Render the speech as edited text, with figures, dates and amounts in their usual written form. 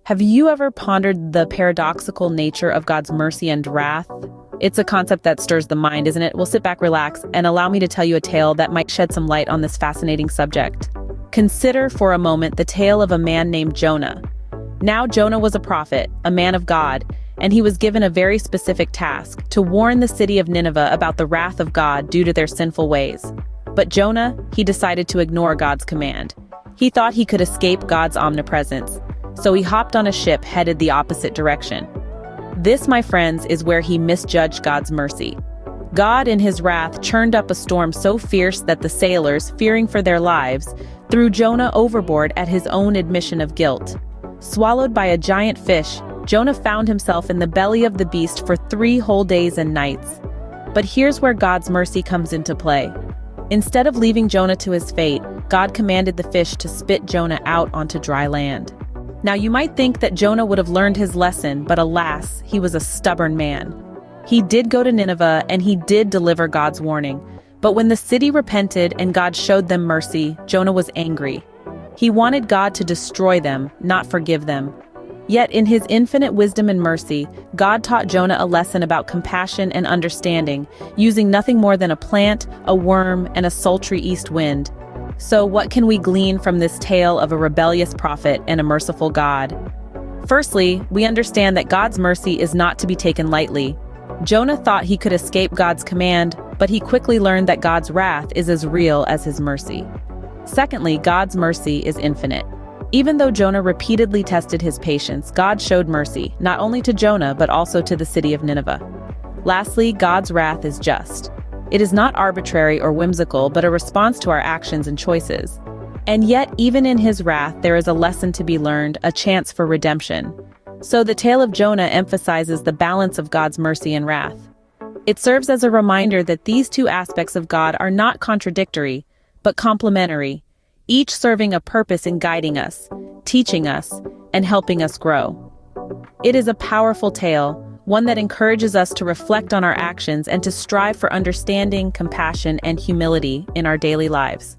Have you ever pondered the paradoxical nature of God's mercy and wrath? It's a concept that stirs the mind, isn't it? Well, sit back, relax, and allow me to tell you a tale that might shed some light on this fascinating subject. Consider for a moment the tale of a man named Jonah. Now, Jonah was a prophet, a man of God, and he was given a very specific task: to warn the city of Nineveh about the wrath of God due to their sinful ways. But Jonah, he decided to ignore God's command. He thought he could escape God's omnipresence, so he hopped on a ship headed the opposite direction. This, my friends, is where he misjudged God's mercy. God, in his wrath, churned up a storm so fierce that the sailors, fearing for their lives, threw Jonah overboard at his own admission of guilt. Swallowed by a giant fish, Jonah found himself in the belly of the beast for 3 whole days and nights. But here's where God's mercy comes into play. Instead of leaving Jonah to his fate, God commanded the fish to spit Jonah out onto dry land. Now, you might think that Jonah would have learned his lesson, but alas, he was a stubborn man. He did go to Nineveh and he did deliver God's warning. But when the city repented and God showed them mercy, Jonah was angry. He wanted God to destroy them, not forgive them. Yet in his infinite wisdom and mercy, God taught Jonah a lesson about compassion and understanding, using nothing more than a plant, a worm, and a sultry east wind. So what can we glean from this tale of a rebellious prophet and a merciful God? Firstly, we understand that God's mercy is not to be taken lightly. Jonah thought he could escape God's command, but he quickly learned that God's wrath is as real as his mercy. Secondly, God's mercy is infinite. Even though Jonah repeatedly tested his patience, God showed mercy, not only to Jonah, but also to the city of Nineveh. Lastly, God's wrath is just. It is not arbitrary or whimsical, but a response to our actions and choices. And yet, even in his wrath, there is a lesson to be learned, a chance for redemption. So the tale of Jonah emphasizes the balance of God's mercy and wrath. It serves as a reminder that these two aspects of God are not contradictory, but complementary, each serving a purpose in guiding us, teaching us, and helping us grow. It is a powerful tale, one that encourages us to reflect on our actions and to strive for understanding, compassion, and humility in our daily lives.